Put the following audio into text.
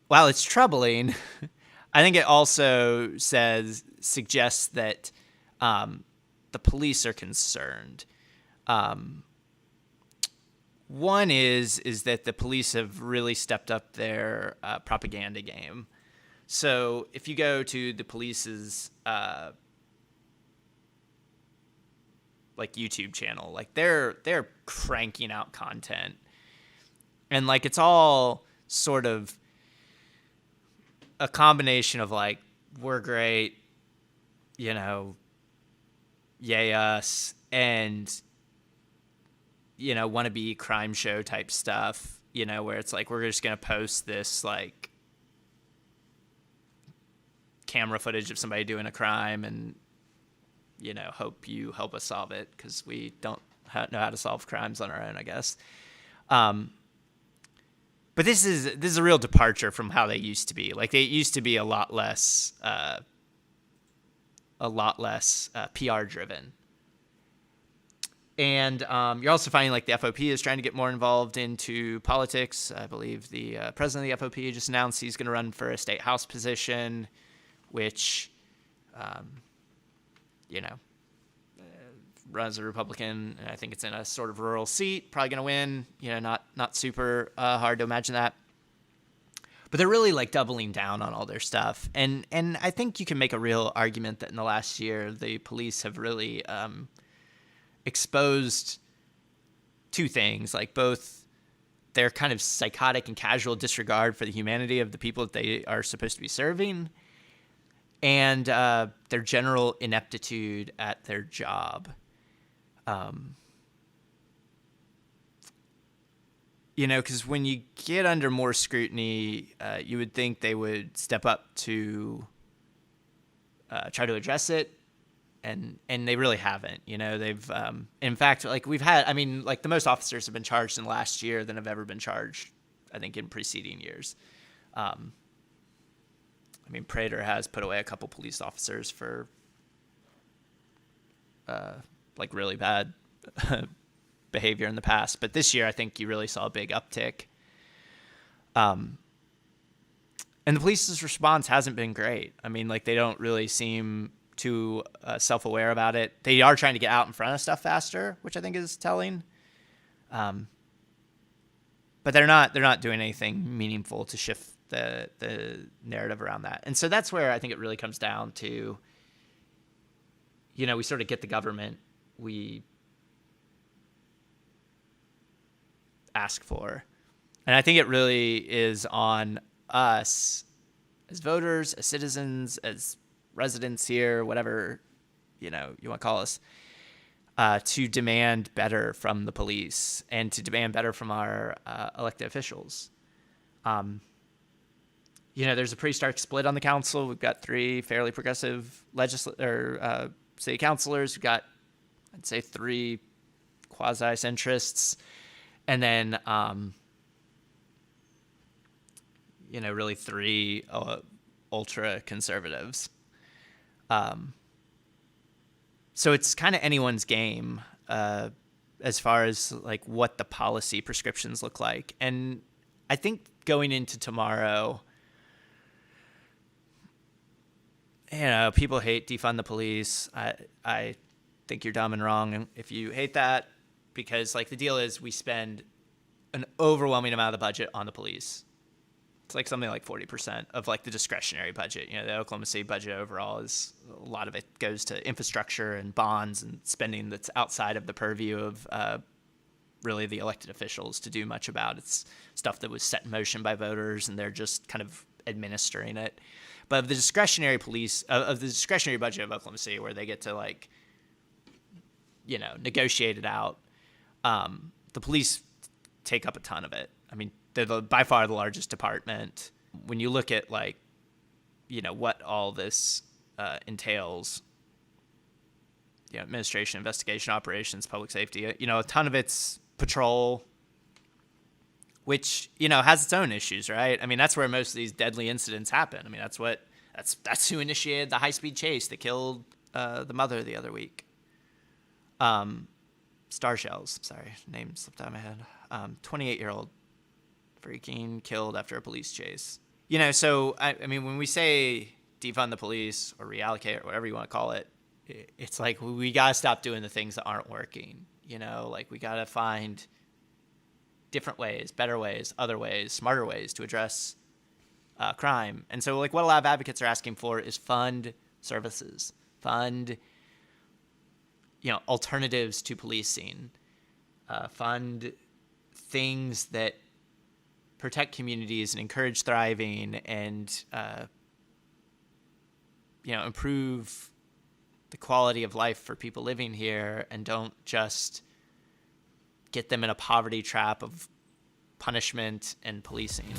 while it's troubling, I think it also suggests that um, the police are concerned. Um, One is that the police have really stepped up their propaganda game. So if you go to the police's like YouTube channel, like they're cranking out content, and like it's all sort of a combination of like we're great, you know, yay us, and wannabe crime show type stuff, where it's like we're just gonna post this like camera footage of somebody doing a crime and hope you help us solve it because we don't know how to solve crimes on our own, I guess. Um, but this is a real departure from how they used to be. Like they used to be a lot less PR driven. And you're also finding like the FOP is trying to get more involved into politics. I believe the president of the FOP just announced he's going to run for a state house position, which, um, you know, runs a Republican. And I think it's in a sort of rural seat, probably going to win. Not super hard to imagine that. But they're really like doubling down on all their stuff, and I think you can make a real argument that in the last year the police have really exposed two things, like both their kind of psychotic and casual disregard for the humanity of the people that they are supposed to be serving, and their general ineptitude at their job. Because when you get under more scrutiny, you would think they would step up to try to address it, and they really haven't. They've in fact, like we've had, I mean, like the most officers have been charged in the last year than have ever been charged, I think, in preceding years. I mean, Prater has put away a couple police officers for like really bad behavior in the past, but this year I think you really saw a big uptick. And the police's response hasn't been great. I mean, like they don't really seem too self-aware about it. They are trying to get out in front of stuff faster, which I think is telling. But they're not doing anything meaningful to shift the narrative around that. And so that's where I think it really comes down to, we sort of get the government we ask for. And I think it really is on us as voters, as citizens, as residents here, whatever, you want to call us, to demand better from the police and to demand better from our elected officials. There's a pretty stark split on the council. We've got three fairly progressive city councilors. We've got, I'd say, three quasi-centrists. And then, really three ultra conservatives. So it's kind of anyone's game as far as like what the policy prescriptions look like. And I think going into tomorrow, people hate defund the police. I think you're dumb and wrong if you hate that, because like the deal is we spend an overwhelming amount of the budget on the police. It's like something like 40% of like the discretionary budget. The Oklahoma City budget overall is a lot of it goes to infrastructure and bonds and spending that's outside of the purview of really the elected officials to do much about. It's stuff that was set in motion by voters and they're just kind of administering it. But of the discretionary of the discretionary budget of Oklahoma City, where they get to like, negotiate it out, the police take up a ton of it. I mean, they're by far the largest department. When you look at like, what all this entails, administration, investigation, operations, public safety, a ton of it's patrol, which, has its own issues, right? I mean, that's where most of these deadly incidents happen. I mean, that's who initiated the high-speed chase that killed the mother the other week. Star Shells, sorry, name slipped out of my head. 28-year-old freaking killed after a police chase. So I mean, when we say defund the police or reallocate or whatever you want to call it, it's like we got to stop doing the things that aren't working. Like we got to find different ways, better ways, other ways, smarter ways to address crime. And so like what a lot of advocates are asking for is fund services, fund, alternatives to policing, fund things that protect communities and encourage thriving and, improve the quality of life for people living here and don't just get them in a poverty trap of punishment and policing.